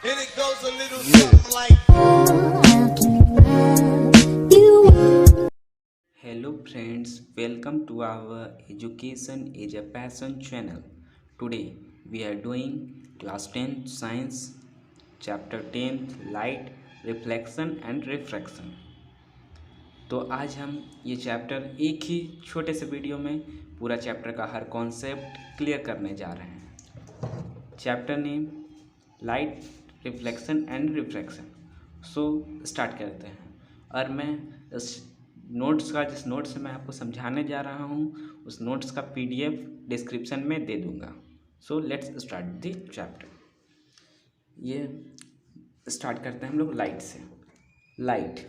And it goes a little something like. Hello friends, welcome to our Education is a Passion channel. Today we are doing class 10 science chapter 10 light reflection and refraction. तो आज हम ये chapter एक ही छोटे से video में पूरा chapter का हर कॉन्सेप्ट क्लियर करने जा रहे हैं। Chapter name light reflection and refraction. So start करते हैं। और मैं इस नोट्स का जिस नोट्स से मैं आपको समझाने जा रहा हूँ उस नोट्स का पीडीएफ डिस्क्रिप्शन में दे दूँगा। So let's start the chapter. ये स्टार्ट करते हैं हम लोग लाइट से। Light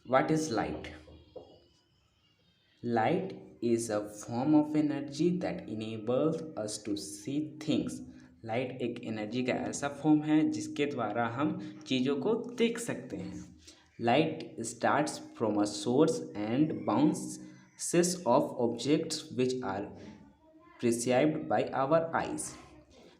what is light? Light is a form of energy that enables us to see things. Light एक एनर्जी का ऐसा फॉर्म है जिसके द्वारा हम चीज़ों को देख सकते हैं। Light starts from a source and bounces off objects which are perceived by our eyes.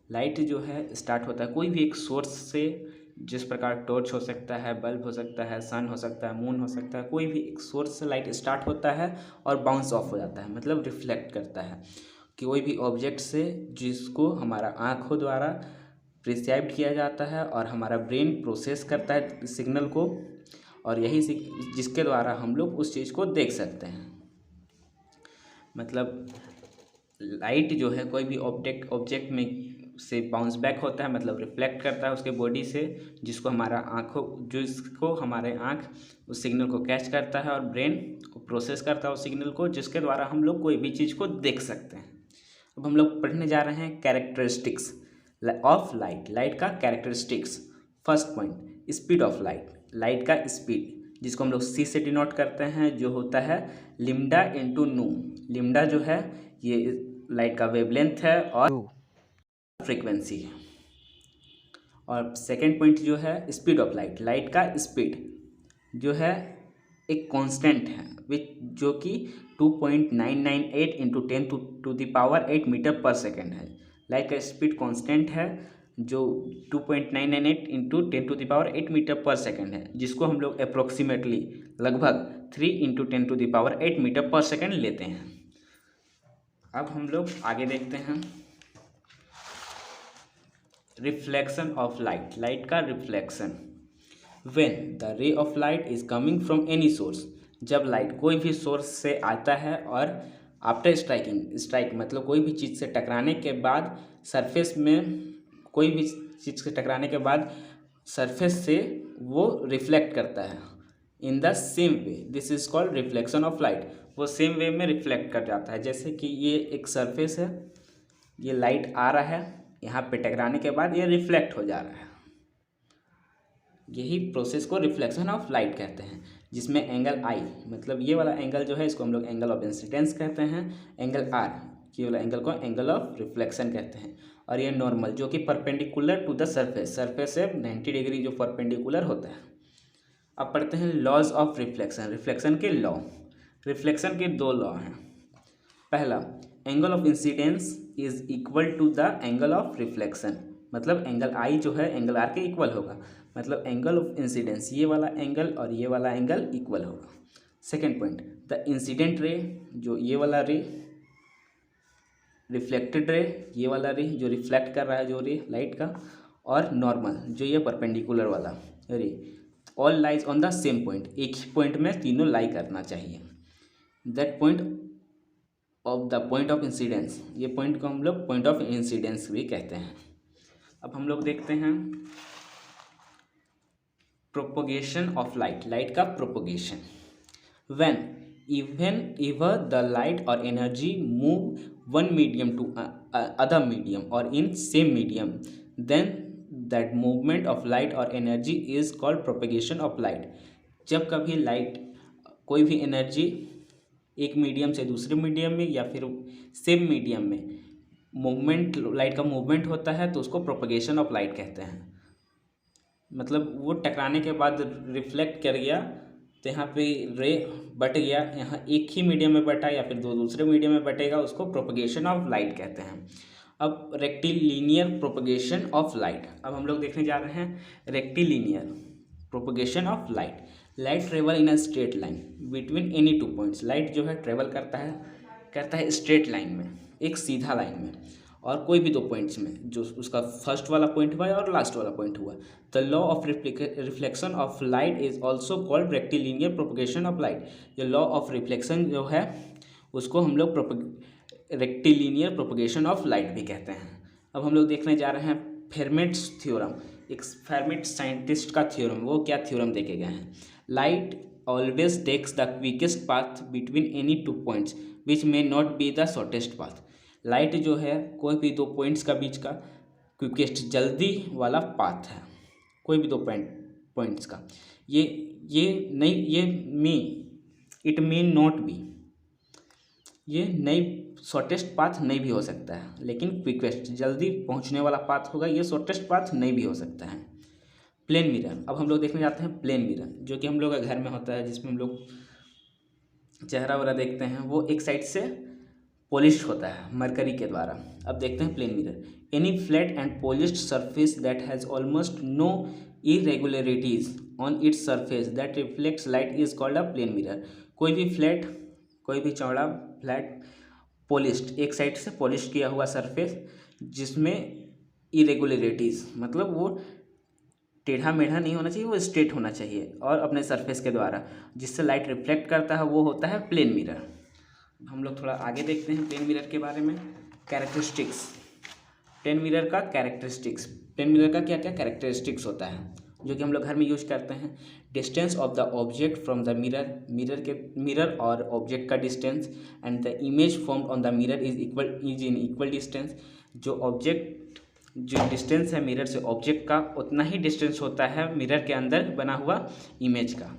Light जो है स्टार्ट होता है कोई भी एक सोर्स से, जिस प्रकार टॉर्च हो सकता है, बल्ब हो सकता है, सन हो सकता है, मून हो सकता है, कोई भी एक सोर्स से लाइट स्टार्ट होता है और बाउंस ऑफ हो जाता है, मतलब रिफ्लेक्ट करता है कि कोई भी ऑब्जेक्ट से जिसको हमारा आँखों द्वारा प्रिसाइव्ड किया जाता है और हमारा ब्रेन प्रोसेस करता है सिग्नल को, और यही जिसके द्वारा हम लोग उस चीज़ को देख सकते हैं। मतलब लाइट जो है कोई भी ऑब्जेक्ट में से बाउंस बैक होता है, मतलब रिफ्लेक्ट करता है उसके बॉडी से, जिसको हमारे आँख उस सिग्नल को कैच करता है और ब्रेन प्रोसेस करता है उस सिग्नल को, जिसके द्वारा हम लोग कोई भी चीज़ को देख सकते हैं। अब हम लोग पढ़ने जा रहे हैं कैरेक्टरिस्टिक्स ऑफ लाइट। लाइट का characteristics. First point, speed of light. Light का स्पीड, जिसको हम लोग सी से डिनोट करते हैं, जो होता है लिम्डा इंटू नू। लिम्डा जो है ये लाइट का वेवलेंथ है और फ्रीक्वेंसी है। और सेकेंड पॉइंट जो है स्पीड ऑफ लाइट। लाइट का स्पीड जो है एक कांस्टेंट है जो कि 2.998 इंटू 10⁸ मीटर पर सेकेंड है। लाइट का स्पीड कांस्टेंट है जो 2.998 इंटू 10⁸ मीटर पर सेकेंड है, जिसको हम लोग अप्रोक्सीमेटली लगभग 3 इंटू 10⁸ मीटर पर सेकेंड लेते हैं। अब हम लोग आगे देखते हैं रिफ्लेक्शन ऑफ लाइट। लाइट का reflection. When the ray of light is coming from any source. जब लाइट कोई भी सोर्स से आता है और आफ्टर स्ट्राइक मतलब कोई भी चीज़ से टकराने के बाद सरफेस में, कोई भी चीज़ से टकराने के बाद सरफेस से वो रिफ्लेक्ट करता है in the same way, this is called reflection of light. वो सेम वे में रिफ्लेक्ट कर जाता है। जैसे कि ये एक सरफेस है, ये लाइट आ रहा है, यहाँ पे टकराने के बाद ये रिफ्लेक्ट हो जा रहा है। यही प्रोसेस को रिफ्लेक्शन ऑफ लाइट कहते हैं, जिसमें एंगल आई, मतलब ये वाला एंगल जो है इसको हम लोग एंगल ऑफ इंसिडेंस कहते हैं। एंगल आर, ये वाला एंगल को एंगल ऑफ रिफ्लेक्शन कहते हैं। और ये नॉर्मल जो कि परपेंडिकुलर टू द सरफेस से 90 डिग्री जो परपेंडिकुलर होता है। अब पढ़ते हैं लॉज ऑफ रिफ्लेक्शन। रिफ्लेक्शन के लॉ। रिफ्लेक्शन के दो लॉ हैं। पहला, angle of incidence is equal to the angle of reflection, मतलब एंगल आई जो है एंगल आर के इक्वल होगा, मतलब एंगल ऑफ इंसिडेंस ये वाला एंगल और ये वाला एंगल इक्वल होगा। सेकेंड पॉइंट, द इंसिडेंट रे, जो ये वाला रे, रिफ्लेक्टेड रे, ये वाला रे जो रिफ्लेक्ट कर रहा है जो रे लाइट का, और नॉर्मल जो ये परपेंडिकुलर वाला रे, all lies on the same point. एक ही पॉइंट में तीनों लाई करना चाहिए। That point of the point of incidence, ये पॉइंट को हम लोग पॉइंट ऑफ इंसिडेंस भी कहते हैं। अब हम लोग देखते हैं प्रोपोगेशन ऑफ लाइट। लाइट का propagation. Whenever the light और energy move one medium to other medium और in same medium, then that movement of light और energy is called propagation of light. जब कभी लाइट, कोई भी energy एक medium से दूसरे मीडियम में या फिर सेम मीडियम में मूवमेंट, लाइट का मूवमेंट होता है तो उसको प्रोपगेशन ऑफ लाइट कहते हैं। मतलब वो टकराने के बाद रिफ्लेक्ट कर गया तो यहाँ पे रे बट गया, यहाँ एक ही मीडियम में बटा या फिर दो दूसरे मीडियम में बटेगा, उसको प्रोपगेशन ऑफ लाइट कहते हैं। अब रेक्टिलिनियर प्रोपगेशन ऑफ लाइट, अब हम लोग देखने जा रहे हैं rectilinear propagation of light. Light travel in a straight line between any two points. Light जो है ट्रेवल करता है स्ट्रेट लाइन में, एक सीधा लाइन में, और कोई भी दो पॉइंट्स में, जो उसका फर्स्ट वाला पॉइंट हुआ और लास्ट वाला पॉइंट हुआ। The law of reflection of light is also called rectilinear propagation of light. ये लॉ ऑफ रिफ्लेक्शन जो है उसको हम लोग रेक्टिलिनियर प्रोपगेशन ऑफ लाइट भी कहते हैं। अब हम लोग देखने जा रहे हैं फेरमेट्स थ्योरम, एक फेरमेट साइंटिस्ट का थ्योरम। वो क्या थ्योरम देखे गए हैं? Light always takes the quickest path between any two points which may not be the shortest path. Light जो है कोई भी दो पॉइंट्स का बीच का क्विकेस्ट जल्दी वाला पाथ है, कोई भी दो पॉइंट्स का। ये नहीं, ये me it may not B, ये नई शॉर्टेस्ट पाथ नहीं भी हो सकता है, लेकिन क्विकेस्ट जल्दी पहुंचने वाला पाथ होगा, ये शॉर्टेस्ट पाथ नहीं भी हो सकता है। प्लेन मिरर, अब हम लोग देखने जाते हैं प्लेन मिरर, जो कि हम लोग का घर में होता है, जिसमें हम लोग चेहरा वगैरह देखते हैं। वो एक साइड से पॉलिश्ड होता है मरकरी के द्वारा। अब देखते हैं plane mirror. Any flat and polished surface that has almost no irregularities on its surface that reflects light is called a plane mirror. कोई भी फ्लैट, कोई भी चौड़ा फ्लैट पॉलिश्ड, एक साइड से पॉलिश किया हुआ सरफेस जिसमें इरेगुलरिटीज़, मतलब वो टेढ़ा मेढ़ा नहीं होना चाहिए, वो स्ट्रेट होना चाहिए, और अपने सरफेस के द्वारा जिससे लाइट रिफ्लेक्ट करता है वो होता है प्लेन मिरर। हम लोग थोड़ा आगे देखते हैं प्लेन मिरर के बारे में। कैरेक्टरिस्टिक्स, प्लेन मिरर का कैरेक्टरिस्टिक्स, प्लेन मिरर का क्या क्या कैरेक्टरिस्टिक्स होता है जो कि हम लोग घर में यूज करते हैं। Distance of the object from the mirror, mirror और ऑब्जेक्ट का distance, and the image formed on the mirror is in equal distance. जो डिस्टेंस है मिरर से ऑब्जेक्ट का, उतना ही डिस्टेंस होता है मिरर के अंदर बना हुआ इमेज का।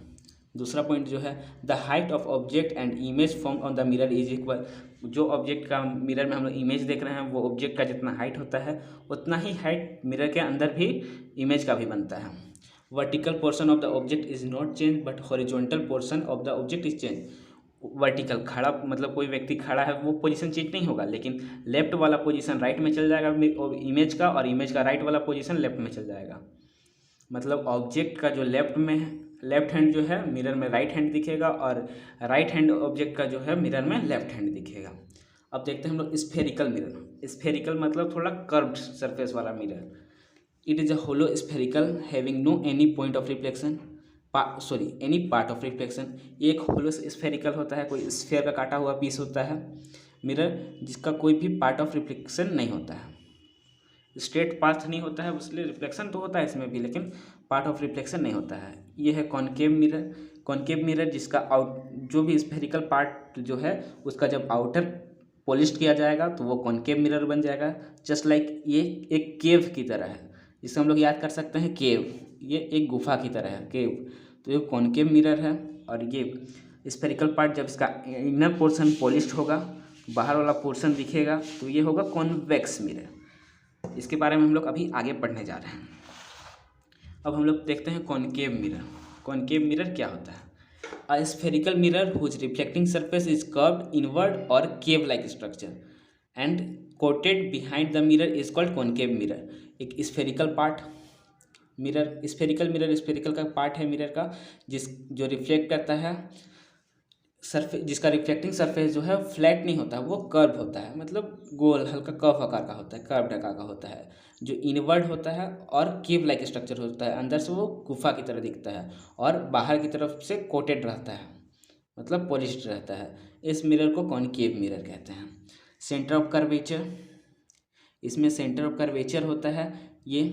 दूसरा पॉइंट जो है, the height of object and image form on the mirror is equal. जो ऑब्जेक्ट का मिरर में हम लोग इमेज देख रहे हैं, वो ऑब्जेक्ट का जितना हाइट होता है उतना ही हाइट मिरर के अंदर भी इमेज का भी बनता है। Vertical portion of the object is not change but horizontal portion of the object is change. Vertical खड़ा, मतलब कोई व्यक्ति खड़ा है वो पोजीशन चेंज नहीं होगा, लेकिन लेफ्ट वाला पोजीशन राइट में चल जाएगा इमेज का, और इमेज का राइट वाला पोजीशन लेफ्ट में चल जाएगा। मतलब ऑब्जेक्ट का जो लेफ्ट हैंड जो है मिरर में राइट हैंड दिखेगा, और राइट हैंड ऑब्जेक्ट का जो है मिरर में लेफ्ट हैंड दिखेगा। अब देखते हैं हम लोग स्फेरिकल मिरर। स्फेरिकल मतलब थोड़ा कर्व्ड सरफेस वाला mirror. It is a hollow spherical having no any point of reflection, any part of reflection. ये एक होलो स्फेरिकल होता है, कोई स्फेयर का काटा हुआ पीस होता है मिरर, जिसका कोई भी पार्ट ऑफ रिफ्लेक्शन नहीं होता है, स्ट्रेट पाथ नहीं होता है, इसलिए रिफ्लेक्शन तो होता है इसमें भी, लेकिन पार्ट ऑफ रिफ्लेक्शन नहीं होता है। ये है कॉनकेव मिरर। कॉनकेव मिरर जिसका जो भी स्फेरिकल पार्ट जो है उसका जब आउटर पॉलिश किया जाएगा तो वो कॉनकेव मिरर बन जाएगा। जस्ट लाइक ये एक केव की तरह है, जिसे हम लोग याद कर सकते हैं केव, ये एक गुफा की तरह है केव। तो ये कॉनकेव मिरर है, और ये स्फेरिकल पार्ट जब इसका इनर पोर्शन पॉलिश्ड होगा, बाहर वाला पोर्शन दिखेगा, तो ये होगा कॉन्वेक्स मिरर। इसके बारे में हम लोग अभी आगे पढ़ने जा रहे हैं। अब हम लोग देखते हैं कॉनकेव मिरर। कॉनकेव मिरर क्या होता है? A spherical mirror whose reflecting surface is curved inward और cave like structure and coated behind the mirror is called concave mirror. एक स्फेरिकल पार्ट मिरर, स्फेरिकल का पार्ट है मिरर का, जो reflect करता है सरफेस, जिसका रिफ्लेक्टिंग सरफेस जो है फ्लैट नहीं होता, वो कर्व होता है, मतलब गोल हल्का कर्व आकार का होता है, कर्व आकार का होता है, जो इनवर्ड होता है और केव लाइक स्ट्रक्चर होता है। अंदर से वो गुफा की तरह दिखता है, और बाहर की तरफ से कोटेड रहता है, मतलब पॉलिश्ड रहता है। इस मिरर को कॉनकेव मिरर कहते हैं। सेंटर ऑफ कर्वेचर, इसमें सेंटर ऑफ कर्वेचर होता है। ये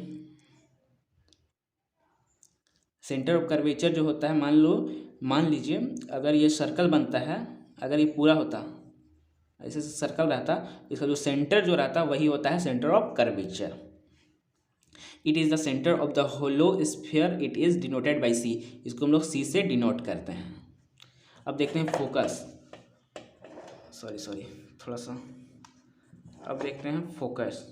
सेंटर ऑफ कर्वेचर जो होता है, मान लीजिए अगर ये सर्कल बनता है, अगर ये पूरा होता ऐसे सर्कल रहता, इसका जो सेंटर जो रहता वही होता है centre of curvature. It is the centre of the hollow sphere, it is denoted by C. इसको हम लोग सी से डिनोट करते हैं। अब देखते हैं फोकस, सॉरी थोड़ा सा, अब देखते हैं फोकस।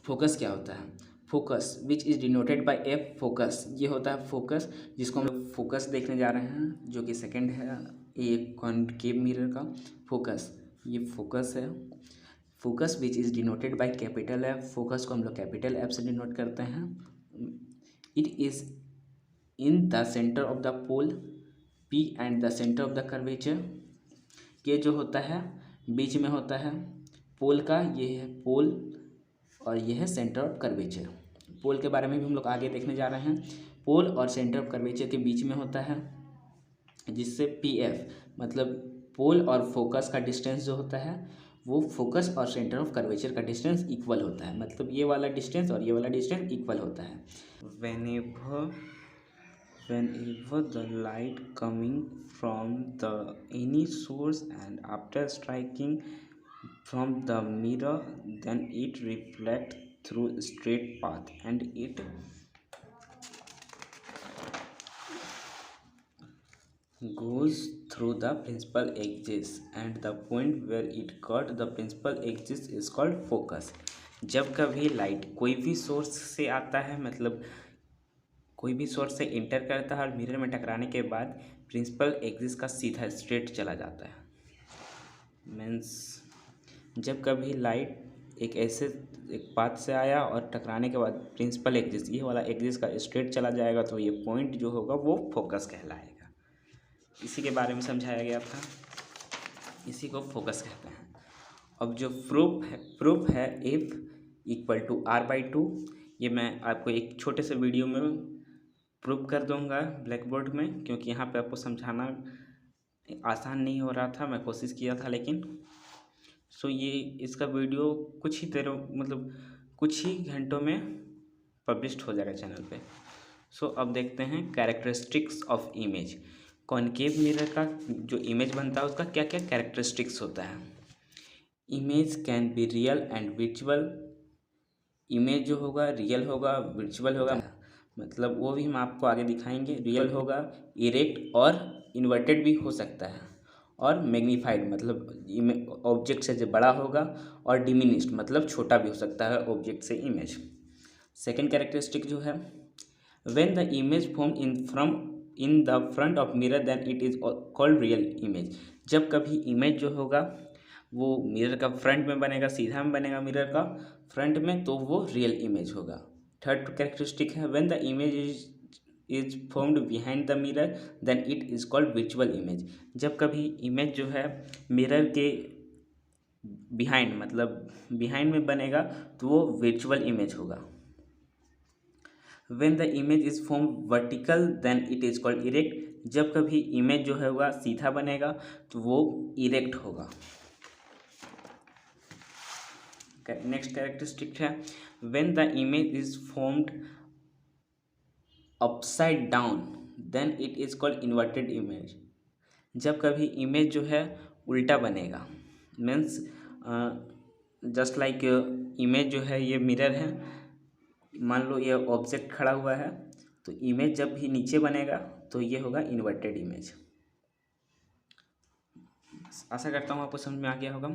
फोकस क्या होता है? Focus which is denoted bye F, focus, ये होता है फोकस, जिसको हम लोग फोकस देखने जा रहे हैं, जो कि सेकंड है एक कॉनकेव मिरर का फोकस। ये फोकस है। Focus which is denoted by capital F, focus को हम लोग कैपिटल एफ से डिनोट करते हैं। It is in the centre of the pole P and the centre of the curvature. ये जो होता है बीच में होता है पोल का, ये है पोल और ये है सेंटर ऑफ कर्वेचर। पोल के बारे में भी हम लोग आगे देखने जा रहे हैं। पोल और सेंटर ऑफ कर्वेचर के बीच में होता है, जिससे पी एफ मतलब पोल और फोकस का डिस्टेंस जो होता है वो फोकस और सेंटर ऑफ कर्वेचर का डिस्टेंस इक्वल होता है। मतलब ये वाला डिस्टेंस और ये वाला डिस्टेंस इक्वल होता है। whenever the light coming from the any source and after striking from the mirror, then it reflect through straight path and it goes through the principal axis and the point where it cut the principal axis is called focus। जब कभी light कोई भी source से आता है, मतलब कोई भी सोर्स से इंटर करता है और मिरर में टकराने के बाद प्रिंसिपल एक्सिस का सीधा स्ट्रेट चला जाता है। मीन्स जब कभी लाइट एक ऐसे एक पाथ से आया और टकराने के बाद प्रिंसिपल एक्सिस ये वाला एक्सिस का स्ट्रेट चला जाएगा तो ये पॉइंट जो होगा वो फोकस कहलाएगा। इसी के बारे में समझाया गया था, इसी को फोकस कहते हैं। अब जो प्रूफ है F equal to R by two, ये मैं आपको एक छोटे से वीडियो में प्रूफ कर दूंगा ब्लैक बोर्ड में, क्योंकि यहाँ पे आपको समझाना आसान नहीं हो रहा था, मैं कोशिश किया था लेकिन ये इसका वीडियो कुछ ही देरों मतलब कुछ ही घंटों में पब्लिश्ड हो जाएगा चैनल पे। अब देखते हैं characteristics of image. Concave mirror का जो इमेज बनता है उसका क्या क्या कैरेक्टरिस्टिक्स होता है। Image can be real and visual. Image जो होगा रियल होगा, विजुअल होगा, मतलब वो भी हम आपको आगे दिखाएंगे। रियल होगा, इरेक्ट और इन्वर्टेड भी हो सकता है, और मैग्नीफाइड मतलब ऑब्जेक्ट से जो बड़ा होगा, और डिमिनिश्ड मतलब छोटा भी हो सकता है ऑब्जेक्ट से इमेज। सेकेंड कैरेक्टरिस्टिक जो है, when the image form in the front of mirror then it is called real image. जब कभी इमेज जो होगा वो मिरर का फ्रंट में बनेगा, सीधा में बनेगा मिरर का फ्रंट में, तो वो रियल इमेज होगा। थर्ड कैरेक्टरिस्टिक है, when the image is formed behind the mirror then it is called visual image. जब कभी इमेज जो है मिरर के बिहाइंड मतलब बिहाइंड में बनेगा तो वो विजुअल इमेज होगा। When the image is formed vertical then it is called erect। जब कभी इमेज जो होगा सीधा बनेगा तो वो इरेक्ट होगा। नेक्स्ट कैरेक्टरिस्टिक है, when the image is formed upside down then it is called inverted image। जब कभी इमेज जो है उल्टा बनेगा, मीन्स जस्ट लाइक इमेज जो है ये मिरर है, मान लो ये ऑब्जेक्ट खड़ा हुआ है, तो इमेज जब भी नीचे बनेगा तो ये होगा इन्वर्टेड इमेज। आशा करता हूँ आपको समझ में आ गया होगा।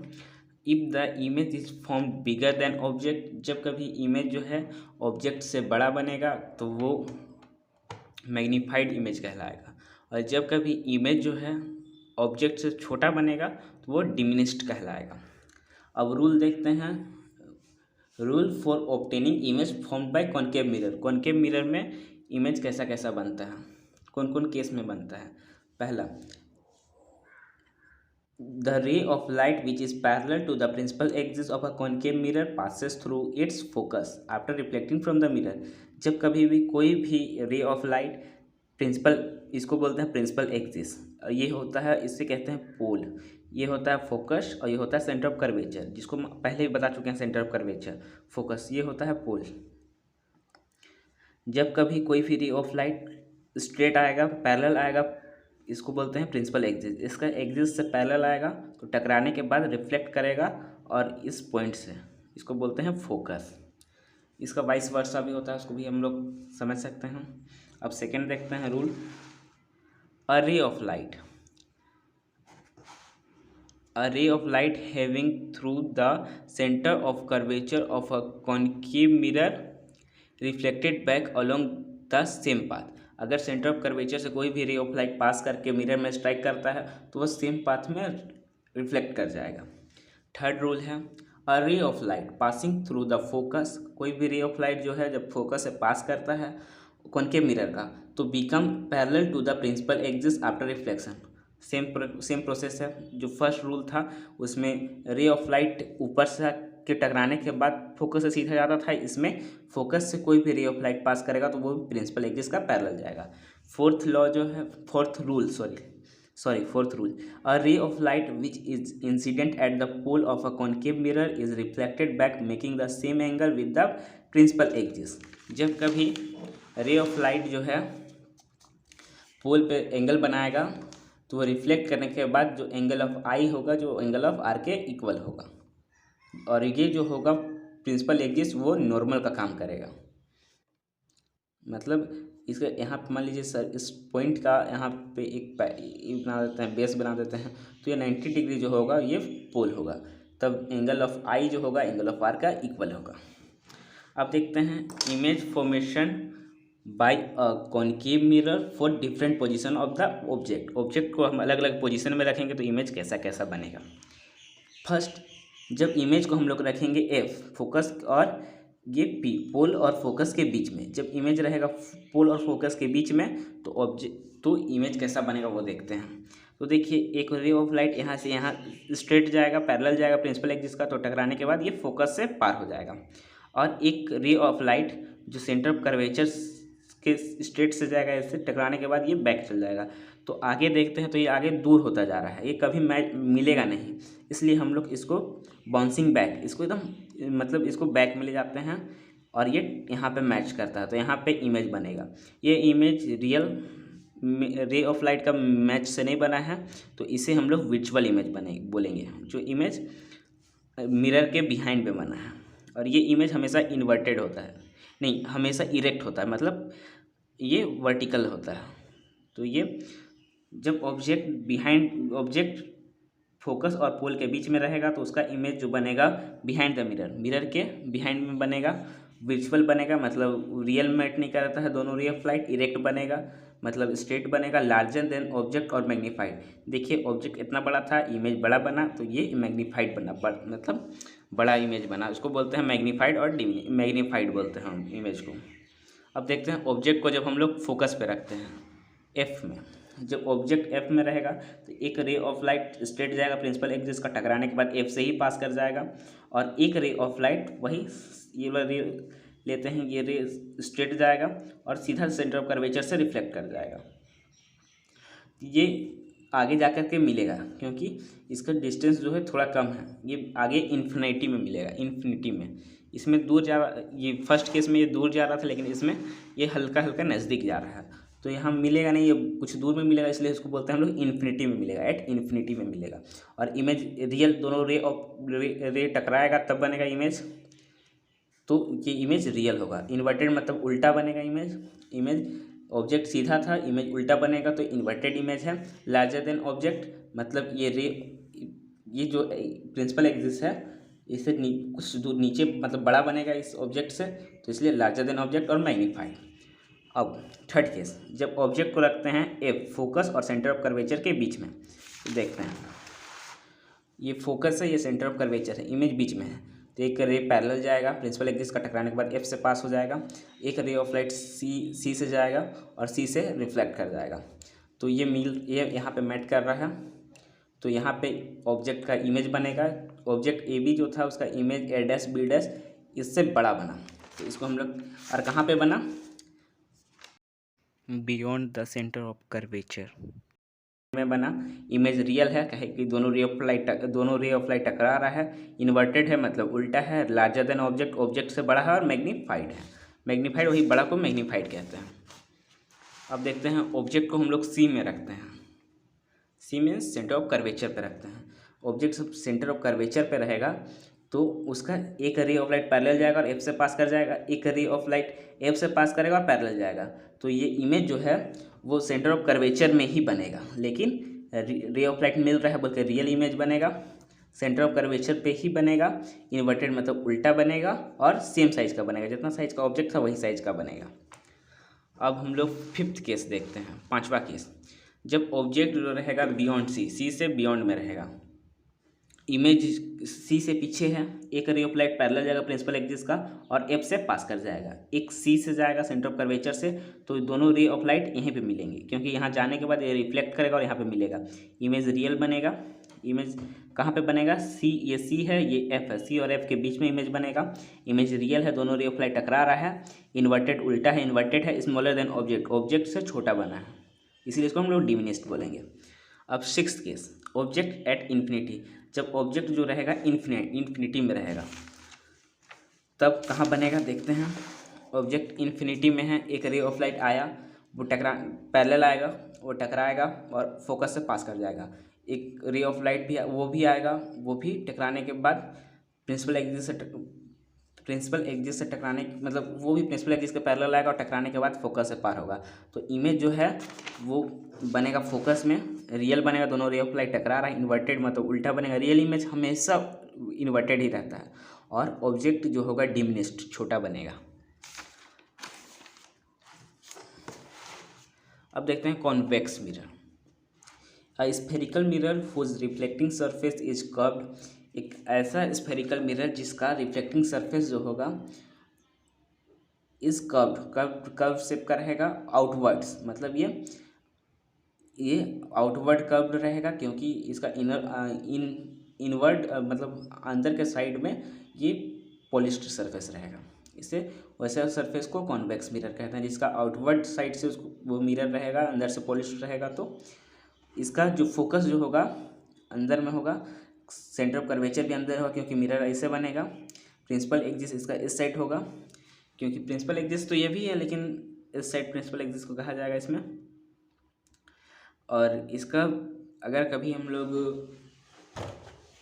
If the image is form bigger than object, जब कभी इमेज जो है ऑब्जेक्ट से बड़ा बनेगा तो वो मैग्नीफाइड इमेज कहलाएगा, और जब कभी इमेज जो है ऑब्जेक्ट से छोटा बनेगा तो वो डिमिनिश्ड कहलाएगा। अब रूल देखते हैं, rule for obtaining image formed by concave mirror. Concave mirror में इमेज कैसा कैसा बनता है, कौन कौन केस में बनता है। पहला, the ray of light which is parallel to the principal axis of a concave mirror passes through its focus after reflecting from the mirror. जब कभी भी कोई भी रे ऑफ लाइट प्रिंसिपल, इसको बोलते हैं प्रिंसिपल एक्सिस, ये होता है, इससे कहते हैं पोल, ये होता है फोकस, और ये होता है सेंटर ऑफ कर्वेचर, जिसको पहले ही बता चुके हैं सेंटर ऑफ कर्वेचर फोकस, ये होता है पोल। जब कभी कोई भी रे ऑफ लाइट स्ट्रेट आएगा, पैरेलल आएगा, इसको बोलते हैं प्रिंसिपल एक्सिस। इसका एक्सिस से पैरेलल आएगा तो टकराने के बाद रिफ्लेक्ट करेगा और इस पॉइंट से, इसको बोलते हैं फोकस। इसका वाइस वर्सा भी होता है, उसको भी हम लोग समझ सकते हैं। अब सेकेंड देखते हैं rule, a ray of light, a ray of light having through the center of curvature of a concave mirror reflected back along the same path। अगर सेंटर ऑफ कर्वेचर से कोई भी रे ऑफ लाइट पास करके mirror में strike करता है तो वह सेम पाथ में रिफ्लेक्ट कर जाएगा। थर्ड रूल है, a ray of light passing through the focus, कोई भी रे ऑफ लाइट जो है जब फोकस से पास करता है कॉनकेव मिरर का तो become parallel to the principal axis after reflection. Same process है। जो फर्स्ट रूल था उसमें रे ऑफ लाइट ऊपर से के टकराने के बाद फोकस से सीधा जाता था, इसमें फोकस से कोई भी रे ऑफ लाइट पास करेगा तो वो प्रिंसिपल एक्सिस का पैरेलल जाएगा। फोर्थ लॉ जो है, fourth rule, a ray of light which is incident at the pole of a concave mirror is reflected back making the same angle with the principal axis. जब कभी रे of light जो है पोल पे angle बनाएगा तो वो रिफ्लेक्ट करने के बाद जो एंगल ऑफ आई होगा जो एंगल ऑफ आर के इक्वल होगा, और ये जो होगा प्रिंसिपल एक्सिस वो नॉर्मल का काम करेगा। मतलब इसका यहाँ पे मान लीजिए सर इस पॉइंट का यहाँ पे एक बना देते हैं, बेस बना देते हैं, तो ये 90 डिग्री जो होगा ये पोल होगा, तब एंगल ऑफ आई जो होगा एंगल ऑफ आर का इक्वल होगा। अब देखते हैं image formation by a concave mirror for different position of the object. Object को हम अलग अलग पोजीशन में रखेंगे तो इमेज कैसा कैसा बनेगा। फर्स्ट, जब इमेज को हम लोग रखेंगे एफ फोकस और ये पी पोल और फोकस के बीच में, जब इमेज रहेगा पोल और फोकस के बीच में तो इमेज कैसा बनेगा वो देखते हैं। तो देखिए एक रे ऑफ लाइट यहाँ से यहाँ स्ट्रेट जाएगा, पैरेलल जाएगा प्रिंसिपल एक्सिस का, तो टकराने के बाद ये फोकस से पार हो जाएगा। और एक रे ऑफ लाइट जो सेंटर ऑफ कर्वेचर के स्ट्रेट से जाएगा, इससे टकराने के बाद ये बैक चल जाएगा। तो आगे देखते हैं तो ये आगे दूर होता जा रहा है, ये कभी मैच मिलेगा नहीं, इसलिए हम लोग इसको बाउंसिंग बैक, इसको एकदम मतलब इसको बैक में ले जाते हैं और ये यहाँ पे मैच करता है तो यहाँ पे इमेज बनेगा। ये image real ray of light का मैच से नहीं बना है, तो इसे हम लोग विजुअल इमेज बने बोलेंगे, जो इमेज मिरर के बिहाइंड पे बना है। और ये इमेज हमेशा इन्वर्टेड होता है, नहीं हमेशा इरेक्ट होता है, मतलब ये वर्टिकल होता है। तो ये जब ऑब्जेक्ट फोकस और पोल के बीच में रहेगा तो उसका इमेज जो बनेगा बिहाइंड द मिरर के बिहाइंड में बनेगा, विजुअल बनेगा, मतलब रियल मैट नहीं करता है दोनों रे ऑफ लाइट, इरेक्ट बनेगा मतलब स्ट्रेट बनेगा, लार्जर देन ऑब्जेक्ट और मैग्नीफाइड। देखिए ऑब्जेक्ट इतना बड़ा था, इमेज बड़ा बना, तो ये मैग्नीफाइड बना, मतलब बड़ा इमेज बना, उसको बोलते हैं मैग्नीफाइड और मैग्नीफाइड बोलते हैं हम इमेज को। अब देखते हैं ऑब्जेक्ट को जब हम लोग फोकस पे रखते हैं एफ में, जब ऑब्जेक्ट एफ में रहेगा तो एक रे ऑफ लाइट स्ट्रेट जाएगा प्रिंसिपल एक्सिस का, टकराने के बाद एफ से ही पास कर जाएगा, और एक रे ऑफ लाइट वही ये वाला रे लेते हैं, ये रे स्ट्रेट जाएगा और सीधा सेंटर ऑफ कर्वेचर से रिफ्लेक्ट कर जाएगा। ये आगे जाकर के मिलेगा क्योंकि इसका डिस्टेंस जो है थोड़ा कम है, ये आगे इन्फिनिटी में मिलेगा, इन्फिनिटी में। इसमें दूर जा रहा, ये फर्स्ट केस में ये दूर जा रहा था लेकिन इसमें ये हल्का हल्का नज़दीक जा रहा है, तो यहाँ मिलेगा नहीं, ये कुछ दूर में मिलेगा, इसलिए इसको बोलते हैं हम लोग इन्फिनिटी में मिलेगा, एट इन्फिनिटी में मिलेगा। और इमेज रियल दोनों रे टकराएगा तब बनेगा इमेज, तो ये इमेज रियल होगा। इन्वर्टेड मतलब उल्टा बनेगा इमेज ऑब्जेक्ट सीधा था, इमेज उल्टा बनेगा तो इन्वर्टेड इमेज है। लार्जर देन ऑब्जेक्ट मतलब ये जो प्रिंसिपल एक्सिस है इससे कुछ दूर नीचे मतलब बड़ा बनेगा इस ऑब्जेक्ट से, तो इसलिए लार्जर देन ऑब्जेक्ट और मैग्नीफाइड। अब थर्ड केस, जब ऑब्जेक्ट को रखते हैं एफ फोकस और सेंटर ऑफ कर्वेचर के बीच में, तो देखते हैं ये फोकस है, ये सेंटर ऑफ कर्वेचर है, इमेज बीच में है, तो एक रे पैरेलल जाएगा प्रिंसिपल एक्सिस का, टकराने के बाद एफ से पास हो जाएगा, एक रे ऑफ लाइट सी से जाएगा और सी से रिफ्लेक्ट कर जाएगा, तो ये यहाँ पे मैट कर रहा है, तो यहाँ पे ऑब्जेक्ट का इमेज बनेगा। ऑब्जेक्ट ए बी जो था उसका image A dash B dash इससे बड़ा बना, तो इसको हम लोग, और कहाँ पे बना, beyond the centre of curvature में बना। इमेज रियल है कहे कि दोनों रे ऑफ लाइट टकरा रहा है, इन्वर्टेड है मतलब उल्टा है, लार्जर देन ऑब्जेक्ट से बड़ा है, और मैग्नीफाइड है, मैग्नीफाइड वही बड़ा को मैग्नीफाइड कहते हैं। अब देखते हैं ऑब्जेक्ट को हम लोग सी में रखते हैं, C means centre of curvature पे रखते हैं। ऑब्जेक्ट सेंटर ऑफ कर्वेचर पे रहेगा तो उसका एक रे ऑफ लाइट पैरेलल जाएगा और एफ से पास कर जाएगा, एक रे ऑफ लाइट एफ से पास करेगा और पैरेलल जाएगा, तो ये इमेज जो है वो सेंटर ऑफ कर्वेचर में ही बनेगा, लेकिन रे ऑफ लाइट मिल रहा है बोल के रियल इमेज बनेगा, सेंटर ऑफ कर्वेचर पे ही बनेगा, इन्वर्टेड मतलब उल्टा बनेगा, और सेम साइज का बनेगा, जितना साइज का ऑब्जेक्ट था वही साइज का बनेगा। अब हम लोग फिफ्थ केस देखते हैं, पांचवा केस, जब ऑब्जेक्ट जो रहेगा बियॉन्ड सी से बियॉन्ड में रहेगा, इमेज सी से पीछे है, एक रे ऑफ लाइट पैरेलल जाएगा प्रिंसिपल एक्सिस का और एफ से पास कर जाएगा, एक सी से जाएगा सेंटर ऑफ कर्वेचर से, तो दोनों रे ऑफ लाइट यहीं पे मिलेंगे क्योंकि यहाँ जाने के बाद ये रिफ्लेक्ट करेगा और यहाँ पे मिलेगा, इमेज रियल बनेगा। इमेज कहाँ पे बनेगा, सी, ये सी है ये एफ है, सी और एफ के बीच में इमेज बनेगा, इमेज रियल है, दोनों रे ऑफ लाइट टकरा रहा है, इन्वर्टेड उल्टा है, इन्वर्टेड है, स्मॉलर देन ऑब्जेक्ट, ऑब्जेक्ट से छोटा बना है, इसीलिए इसको हम लोग डिमिनिस्ट बोलेंगे। अब sixth case, object at infinity, जब ऑब्जेक्ट जो रहेगा इन्फिनिटी में रहेगा तब कहाँ बनेगा देखते हैं। ऑब्जेक्ट इन्फिनिटी में है, एक रे ऑफ लाइट आया, वो पैरेलल आएगा, वो टकराएगा और फोकस से पास कर जाएगा, एक रे ऑफ लाइट भी वो भी आएगा, वो भी टकराने के बाद प्रिंसिपल एक्सिस से टकराने मतलब वो भी प्रिंसिपल एक्सिस के पैरेलल आएगा और टकराने के बाद फोकस से पार होगा, तो इमेज जो है वो बनेगा फोकस में, रियल बनेगा, दोनों रे ऑफ लाइट टकरा रहा है, इन्वर्टेड मतलब उल्टा बनेगा, रियल इमेज हमेशा इन्वर्टेड ही रहता है और ऑब्जेक्ट जो होगा डिमिनिस्ड छोटा बनेगा। अब देखते हैं convex mirror, a spherical mirror whose reflecting surface is curved, एक ऐसा स्फेरिकल मिरर जिसका रिफ्लेक्टिंग सरफेस जो होगा इज कर्व शेप का रहेगा, आउटवर्ड्स मतलब ये आउटवर्ड कर्व्ड रहेगा क्योंकि इसका इनवर्ड मतलब अंदर के साइड में ये पॉलिश्ड सरफेस रहेगा, इसे वैसे सरफेस को कॉन्वेक्स मिरर कहते हैं, जिसका आउटवर्ड साइड से उसको वो मिरर रहेगा, अंदर से पॉलिश्ड रहेगा, तो इसका जो फोकस जो होगा अंदर में होगा, सेंटर ऑफ कर्वेचर भी अंदर होगा क्योंकि मिरर ऐसे बनेगा, प्रिंसिपल एक्सिस इसका इस साइड होगा क्योंकि प्रिंसिपल एक्सिस तो ये भी है लेकिन इस साइड प्रिंसिपल एक्सिस को कहा जाएगा इसमें, और इसका अगर कभी हम लोग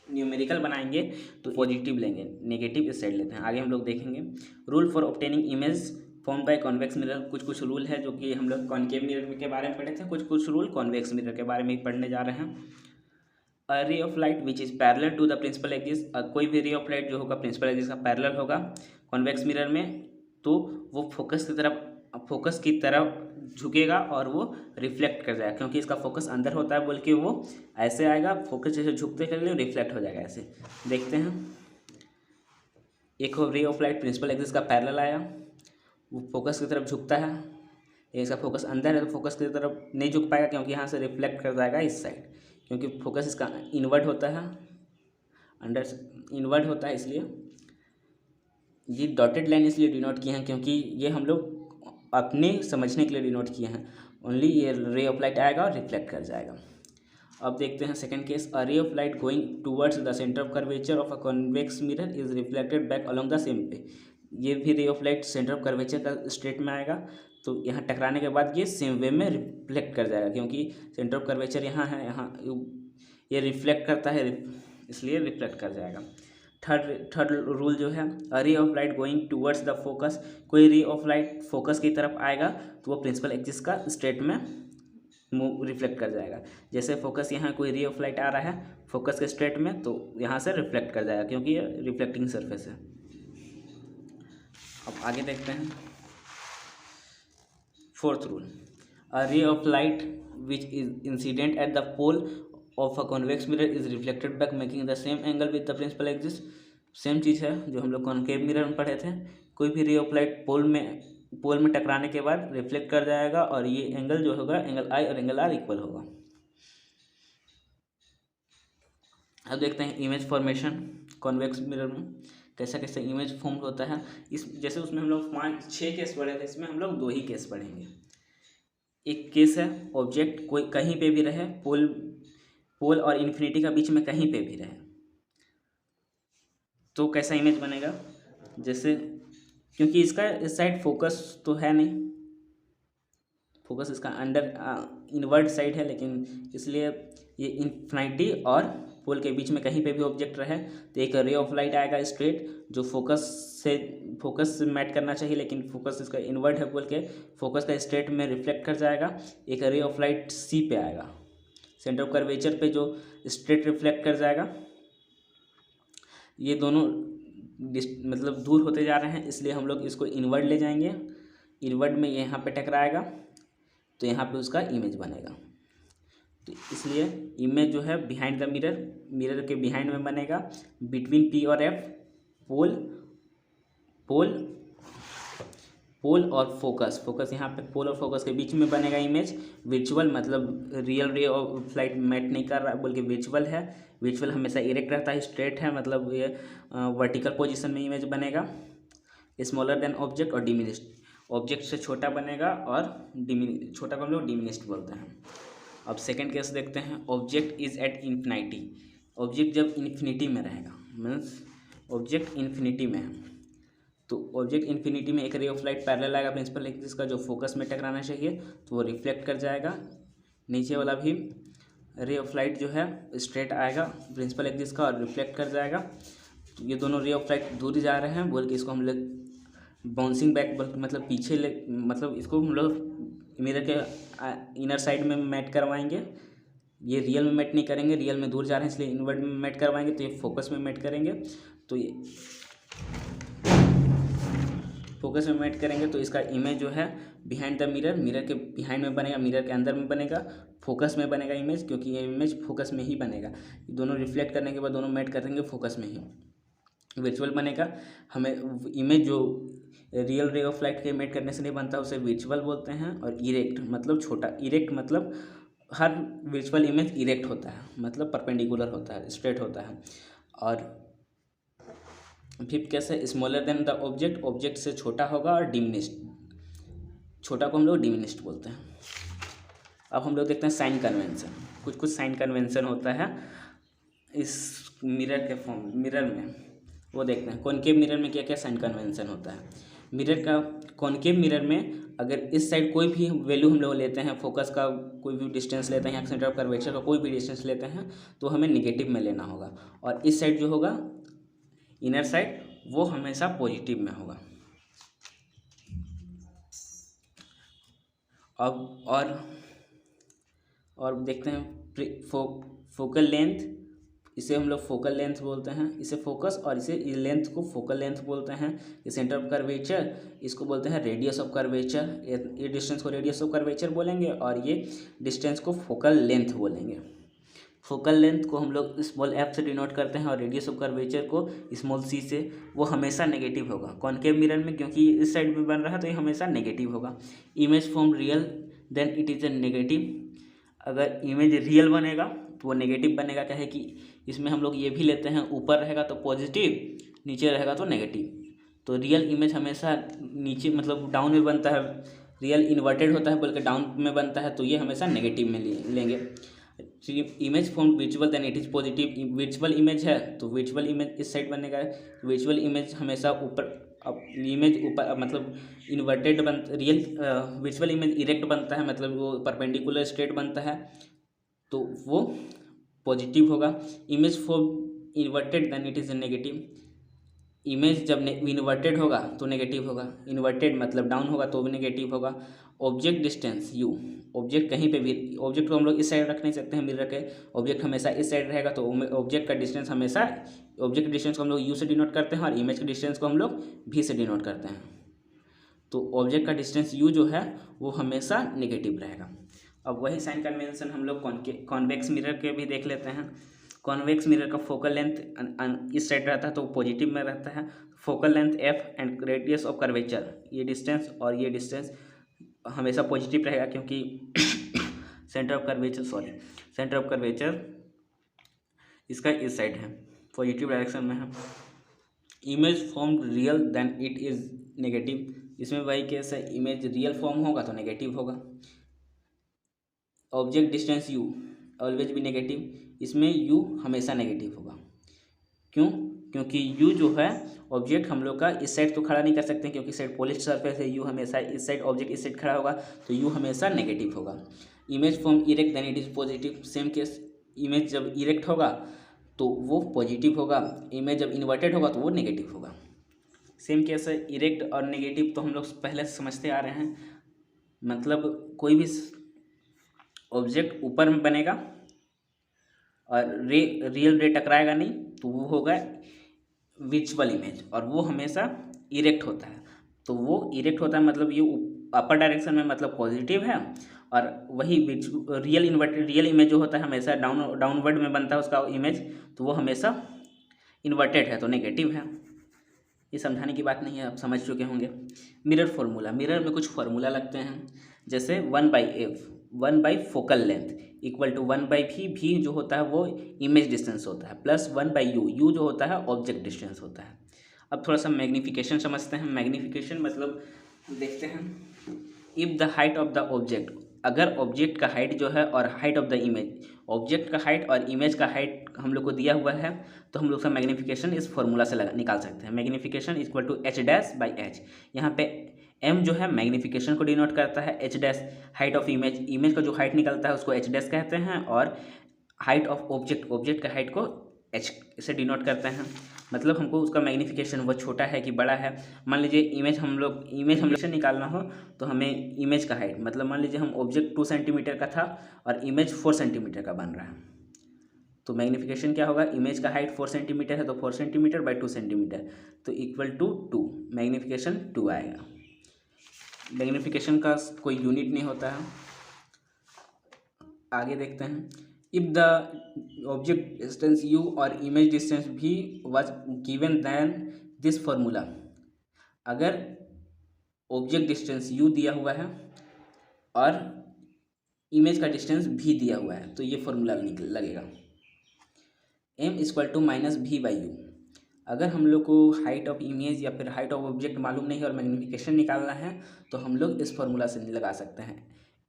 न्यूमेरिकल बनाएंगे तो पॉजिटिव लेंगे, नेगेटिव इस साइड लेते हैं, आगे हम लोग देखेंगे। Rule for obtaining image form by convex mirror, कुछ रूल है जो कि हम लोग कॉनकेव मिरर के बारे में पढ़े थे, कुछ रूल कॉन्वेक्स मिरर के बारे में ही पढ़ने जा रहे हैं। A ray of light which is parallel to the principal axis, कोई भी रे ऑफ लाइट जो होगा प्रिंसिपल एक्सिस का पैरेलल होगा कॉन्वेक्स मिरर में, तो वो फोकस की तरफ झुकेगा और वो रिफ्लेक्ट कर जाएगा क्योंकि इसका फोकस अंदर होता है बोल के वो ऐसे आएगा, फोकस जैसे झुकते चले रिफ्लेक्ट हो जाएगा ऐसे। देखते हैं, एक ray of light principal axis का पैरेलल आया, वो फोकस की तरफ झुकता है, इसका फोकस अंदर है तो फोकस की तरफ नहीं झुक पाएगा क्योंकि यहाँ से रिफ्लेक्ट कर जाएगा इस साइड, क्योंकि फोकस इसका इनवर्ड होता है, अंडर इनवर्ड होता है, इसलिए ये डॉटेड लाइन इसलिए डिनोट किए हैं क्योंकि ये हम लोग अपने समझने के लिए डिनोट किए हैं, ओनली ये रे ऑफ लाइट आएगा और रिफ्लेक्ट कर जाएगा। अब देखते हैं second case, a ray of light going towards the centre of curvature of a convex mirror is reflected back along the same पे, ये भी ray of light centre of curvature का स्टेट में आएगा, तो यहाँ टकराने के बाद ये सेम वे में रिफ्लेक्ट कर जाएगा क्योंकि सेंटर ऑफ कर्वेचर यहाँ है, यहाँ ये रिफ्लेक्ट करता है इसलिए रिफ्लेक्ट कर जाएगा। थर्ड रूल जो है, a ray of light going towards the focus, कोई रे ऑफ लाइट फोकस की तरफ आएगा तो वो प्रिंसिपल एक्सिस का स्टेट में रिफ्लेक्ट कर जाएगा, जैसे फोकस यहाँ कोई रे ऑफ लाइट आ रहा है फोकस के स्टेट में तो यहाँ से रिफ्लेक्ट कर जाएगा क्योंकि ये रिफ्लेक्टिंग सरफेस है। अब आगे देखते हैं fourth rule, a ray of light which is incident at the pole of a convex mirror is reflected back making the same angle with the principal axis, same चीज़ है जो हम लोग कॉन्केव मिरर में पढ़े थे, कोई भी रे ऑफ लाइट पोल में टकराने के बाद रिफ्लेक्ट कर जाएगा और ये एंगल जो होगा एंगल आई और एंगल आर इक्वल होगा। अब देखते हैं इमेज फॉर्मेशन कॉन्वेक्स मिरर में कैसा कैसा इमेज फॉर्म होता है, इस जैसे उसमें हम लोग 5-6 केस पढ़े थे, इसमें हम लोग 2 ही केस पढ़ेंगे। एक केस है ऑब्जेक्ट कोई कहीं पे भी रहे, पोल और इन्फिनिटी का बीच में कहीं पे भी रहे तो कैसा इमेज बनेगा, जैसे क्योंकि इसका इस साइड फोकस तो है नहीं, फोकस इसका अंडर इनवर्ड साइड है, लेकिन इसलिए ये इन्फिनिटी और पोल के बीच में कहीं पे भी ऑब्जेक्ट रहे तो एक रे ऑफ लाइट आएगा स्ट्रेट जो फोकस से मैट करना चाहिए, लेकिन फोकस इसका इनवर्ड है बोल के फोकस का स्ट्रेट में रिफ्लेक्ट कर जाएगा, एक रे ऑफ लाइट सी पे आएगा सेंटर ऑफ कर्वेचर पे जो स्ट्रेट रिफ्लेक्ट कर जाएगा, ये दोनों मतलब दूर होते जा रहे हैं इसलिए हम लोग इसको इनवर्ड ले जाएंगे, इनवर्ड में यहाँ पे टकराएगा तो यहाँ पे उसका इमेज बनेगा। तो इसलिए इमेज जो है बिहाइंड द मिरर, मिरर के बिहाइंड में बनेगा, बिटवीन पी और एफ, पोल पोल पोल और फोकस, फोकस यहाँ पे पोल और फोकस के बीच में बनेगा इमेज। विजुअल मतलब real ray of light meet नहीं कर रहा बल्कि विजुअल है, विजुअल हमेशा इरेक्ट रहता है, स्ट्रेट है, मतलब ये वर्टिकल पोजीशन में इमेज बनेगा। स्मॉलर देन ऑब्जेक्ट और डिमिनिश्ड, ऑब्जेक्ट से छोटा बनेगा और छोटा को हम लोग डिमिनिश्ड बोलते हैं। अब सेकेंड केस देखते हैं, object is at infinity, object जब इन्फिनिटी में रहेगा, मीन्स ऑब्जेक्ट इन्फिनिटी में है, तो ऑब्जेक्ट इन्फिनिटी में एक रे ऑफ लाइट पैरेलल आएगा प्रिंसिपल एक्सिस का, जो फोकस में टकराना चाहिए तो वो रिफ्लेक्ट कर जाएगा। नीचे वाला भी रे ऑफ लाइट जो है स्ट्रेट आएगा प्रिंसिपल एक्सिस का और रिफ्लेक्ट कर जाएगा। तो ये दोनों रे ऑफ लाइट दूर जा रहे हैं बोल के इसको हम लोग बाउंसिंग बैक मतलब पीछे मतलब इसको हम लोग मिरर के इनर साइड में मैट करवाएंगे। ये रियल में मैट नहीं करेंगे, रियल में दूर जा रहे हैं इसलिए इनवर्ड में मैट करवाएंगे, तो ये फोकस में मैट करेंगे। तो ये फोकस में मैट करेंगे तो इसका इमेज जो है बिहाइंड द मिरर, मिरर के बिहाइंड में बनेगा, मिरर के अंदर में बनेगा, फोकस में बनेगा इमेज, क्योंकि ये इमेज फोकस में ही बनेगा। दोनों रिफ्लेक्ट करने के बाद दोनों मैट करेंगे फोकस में ही। विजुअल बनेगा, हमें इमेज जो रियल रे ऑफ लाइट के इमेट करने से नहीं बनता उसे विजुअल बोलते हैं। और इरेक्ट मतलब छोटा, इरेक्ट मतलब हर विजुअल इमेज इरेक्ट होता है, मतलब परपेंडिकुलर होता है, स्ट्रेट होता है। और फिफ्थ कैसे, smaller than the object, object से छोटा होगा और डिमिनिश्ड, छोटा को हम लोग डिमिनिश्ड बोलते हैं। अब हम लोग देखते हैं साइन कन्वेंशन, कुछ कुछ साइन कन्वेंशन होता है इस मिरर के फॉर्म, मिरर में वो देखते हैं। कॉनकेव मिरर में क्या क्या साइन कन्वेंशन होता है। मिरर का कॉनकेव मिरर में अगर इस साइड कोई भी वैल्यू हम लोग लेते हैं, फोकस का कोई भी डिस्टेंस लेते हैं या सेंटर ऑफ कर्वेचर का कोई भी डिस्टेंस लेते हैं तो हमें निगेटिव में लेना होगा, और इस साइड जो होगा इनर साइड वो हमेशा पॉजिटिव में होगा। अब और देखते हैं फोकल लेंथ, इसे हम लोग फोकल लेंथ बोलते हैं, इसे फोकस, और इसे लेंथ को फोकल लेंथ बोलते हैं। ये सेंटर ऑफ कर्वेचर इसको बोलते हैं रेडियस ऑफ कर्वेचर, ये डिस्टेंस को रेडियस ऑफ कर्वेचर बोलेंगे और ये डिस्टेंस को फोकल लेंथ बोलेंगे। फोकल लेंथ को हम लोग स्मॉल एफ से डिनोट करते हैं और रेडियस ऑफ कर्वेचर को स्मॉल सी से। वो हमेशा नेगेटिव होगा कॉनकेव मिरर में, क्योंकि इस साइड में बन रहा है तो ये हमेशा नेगेटिव होगा। Image form real then it is a negative, अगर इमेज रियल बनेगा तो वो नेगेटिव बनेगा। क्या है कि इसमें हम लोग ये भी लेते हैं, ऊपर रहेगा तो पॉजिटिव, नीचे रहेगा तो नेगेटिव। तो रियल इमेज हमेशा नीचे मतलब डाउन में बनता है, रियल इन्वर्टेड होता है बल्कि डाउन में बनता है, तो ये हमेशा नेगेटिव में लेंगे। Image form visual then it is positive, visual image है तो विजुअल इमेज इस साइड बनेगा। विजुअल इमेज हमेशा ऊपर, अब इमेज ऊपर मतलब inverted real visual image erect बनता है, मतलब वो परपेंडिकुलर स्ट्रेट बनता है तो वो पॉजिटिव होगा। Image form inverted then it is negative, image जब इन्वर्टेड होगा तो नेगेटिव होगा, इन्वर्टेड मतलब डाउन होगा तो भी नेगेटिव होगा। ऑब्जेक्ट डिस्टेंस यू, ऑब्जेक्ट कहीं पे भी, ऑब्जेक्ट को हम लोग इस साइड रख नहीं सकते हैं मिरर के, ऑब्जेक्ट हमेशा इस साइड रहेगा तो ऑब्जेक्ट का डिस्टेंस हमेशा, ऑब्जेक्ट डिस्टेंस को हम लोग यू से डिनोट करते हैं और इमेज के डिस्टेंस को हम लोग भी से डिनोट करते हैं। तो ऑब्जेक्ट का डिस्टेंस यू जो है वो हमेशा नेगेटिव रहेगा। अब वही साइन कन्वेंशन हम लोग कॉन्वेक्स मिरर के भी देख लेते हैं। कॉन्वेक्स मिरर का फोकल लेंथ इस साइड रहता है तो पॉजिटिव में रहता है। Focal length F and radius of curvature, ये डिस्टेंस और ये डिस्टेंस हमेशा पॉजिटिव रहेगा, क्योंकि सेंटर ऑफ कर्वेचर इसका इस साइड है, पॉजिटिव डायरेक्शन में है। Image form real then it is negative, इसमें वही केस है, इमेज रियल फॉर्म होगा तो नेगेटिव होगा। ऑब्जेक्ट डिस्टेंस यू ऑलवेज भी नेगेटिव, इसमें यू हमेशा नेगेटिव होगा। क्यों? क्योंकि यू जो है ऑब्जेक्ट हम लोग का इस साइड तो खड़ा नहीं कर सकते क्योंकि साइड पॉलिश सरफेस है, यू हमेशा इस साइड, ऑब्जेक्ट इस साइड खड़ा होगा तो यू हमेशा नेगेटिव होगा। Image form erect then it is positive, same case, image जब इरेक्ट होगा तो वो पॉजिटिव होगा, इमेज जब इन्वर्टेड होगा तो वो नेगेटिव होगा। सेम केस है, इरेक्ट और नेगेटिव तो हम लोग पहले से समझते आ रहे हैं, मतलब कोई भी ऑब्जेक्ट ऊपर में बनेगा और रियल रे टकराएगा नहीं तो वो होगा विजुअल इमेज, और वो हमेशा इरेक्ट होता है। तो वो इरेक्ट होता है मतलब ये अपर डायरेक्शन में मतलब पॉजिटिव है, और वही रियल इमेज जो होता है हमेशा डाउनवर्ड में बनता है उसका इमेज, तो वो हमेशा इन्वर्टेड है तो नेगेटिव है। ये समझाने की बात नहीं है, आप समझ चुके होंगे। मिरर फार्मूला, मिरर में कुछ फार्मूला लगते हैं, जैसे 1/f 1/फोकल length equal to 1/v, भी जो होता है वो इमेज डिस्टेंस होता है, प्लस 1/u, u जो होता है ऑब्जेक्ट डिस्टेंस होता है। अब थोड़ा सा मैग्नीफिकेशन समझते हैं। मैग्नीफिकेशन मतलब देखते हैं, if the height of the object, अगर ऑब्जेक्ट का हाइट जो है और height of the image, object का हाइट और इमेज का हाइट हम लोग को दिया हुआ है, तो हम लोग का मैग्नीफिकेशन इस फॉर्मूला से निकाल सकते हैं। Magnification equal to h'/h। यहाँ पे m जो है मैग्नीफिकेशन को डिनोट करता है, h' height of image, image का जो हाइट निकलता है उसको h' कहते हैं, और हाइट ऑफ ऑब्जेक्ट, ऑब्जेक्ट का हाइट को h से डिनोट करते हैं। मतलब हमको उसका मैग्नीफिकेशन वो छोटा है कि बड़ा है। मान लीजिए इमेज हम लोग से निकालना हो तो हमें इमेज का हाइट, मतलब मान लीजिए हम ऑब्जेक्ट 2 सेंटीमीटर का था और इमेज 4 सेंटीमीटर का बन रहा है, तो मैग्नीफिकेशन क्या होगा, इमेज का हाइट 4 सेंटीमीटर है तो 4 सेंटीमीटर बाई 2 सेंटीमीटर, तो इक्वल टू 2, मैग्नीफिकेशन 2 आएगा। मैग्नीफिकेशन का कोई यूनिट नहीं होता है। आगे देखते हैं, if the object distance u और image distance v was given then this formula, अगर ऑब्जेक्ट डिस्टेंस u दिया हुआ है और इमेज का डिस्टेंस v दिया हुआ है तो ये फार्मूला लगेगा, m इक्वल टू -v/u। अगर हम लोग को हाइट ऑफ इमेज या फिर हाइट ऑफ ऑब्जेक्ट मालूम नहीं है और मैग्नीफिकेशन निकालना है तो हम लोग इस फार्मूला से लगा सकते हैं,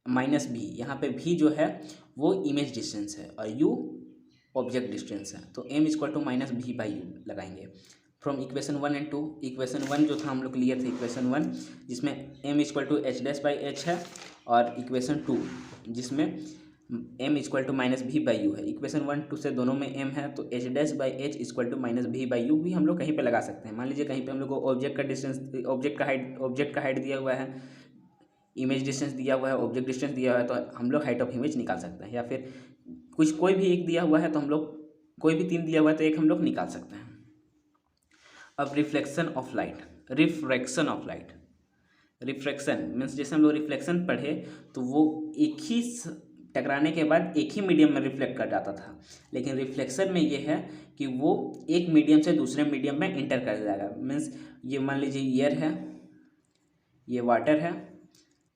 -v, यहाँ पे v जो है वो इमेज डिस्टेंस है और u ऑब्जेक्ट डिस्टेंस है, तो m इक्वल टू -v/u लगाएंगे। फ्रॉम इक्वेशन 1 एंड 2, इक्वेशन 1 जो था हम लोग लिए थे इक्वेशन 1 जिसमें m इक्वल टू h'/h है, और इक्वेशन 2 जिसमें m इक्वल टू -v/u है। इक्वेशन 1 2 से दोनों में m है तो h'/h इक्वल टू -v/u भी हम लोग कहीं पे लगा सकते हैं। मान लीजिए कहीं पे हम लोग को ऑब्जेक्ट का डिस्टेंस, ऑब्जेक्ट का हाइट दिया हुआ है, इमेज डिस्टेंस दिया हुआ है, ऑब्जेक्ट डिस्टेंस दिया हुआ है, तो हम लोग हाइट ऑफ इमेज निकाल सकते हैं। या फिर कोई भी एक दिया हुआ है तो हम लोग, कोई भी 3 दिया हुआ है तो एक हम लोग निकाल सकते हैं। अब reflection of light, refraction of light, refraction means जैसे हम लोग रिफ्लेक्शन पढ़े तो वो एक ही टकराने के बाद एक ही मीडियम में रिफ्लेक्ट कर जाता था, लेकिन रिफ्लेक्शन में ये है कि वो एक मीडियम से दूसरे मीडियम में इंटर कर जाएगा। मीन्स ये मान लीजिए एयर है, ये वाटर है,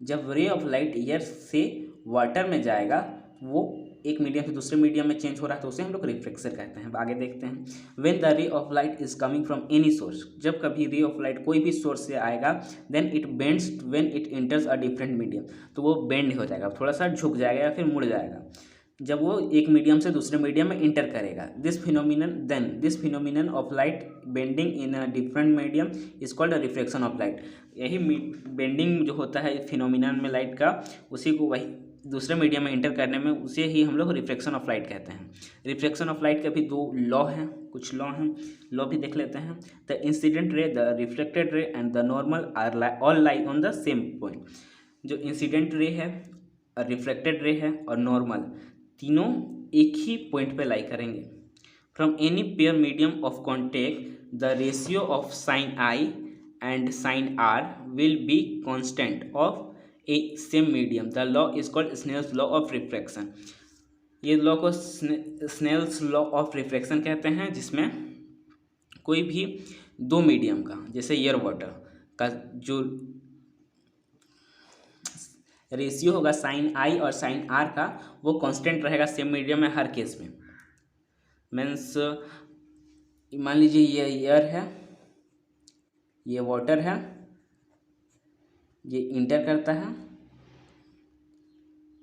जब रे ऑफ लाइट एयर से वाटर में जाएगा वो एक मीडियम से दूसरे मीडियम में चेंज हो रहा है तो उसे हम लोग रिफ्लेक्शन कहते हैं। आगे देखते हैं, when the ray of light is coming from any source, जब कभी रे ऑफ लाइट कोई भी सोर्स से आएगा, then it bends when it enters a different medium, तो वो बेंड हो जाएगा, थोड़ा सा झुक जाएगा या फिर मुड़ जाएगा जब वो एक मीडियम से दूसरे मीडियम में इंटर करेगा। This phenomenon of light bending in a different medium is called a reflection of light. यही बेंडिंग जो होता है फिनोमिनन में लाइट का, उसी को वही दूसरे मीडियम में इंटर करने में, उसे ही हम लोग रिफ्लेक्शन ऑफ लाइट कहते हैं। रिफ्लेक्शन ऑफ लाइट के भी 2 लॉ हैं, कुछ लॉ हैं, लॉ भी देख लेते हैं। The incident ray, the reflected ray and the normal are all lie on the same point. जो इंसिडेंट रे है और रिफ्लेक्टेड रे है और नॉर्मल, तीनों एक ही पॉइंट पे लाई करेंगे। From any pair medium of contact the ratio of sine i and sine r will be constant of a same medium. The law is called Snell's law of refraction. ये law को Snell's law of refraction कहते हैं, जिसमें कोई भी 2 medium का, जैसे air water का जो रेशियो होगा साइन आई और साइन आर का, वो कांस्टेंट रहेगा सेम मीडियम में हर केस में। मीन्स मान लीजिए ये एयर है, ये वाटर है, ये इंटर करता है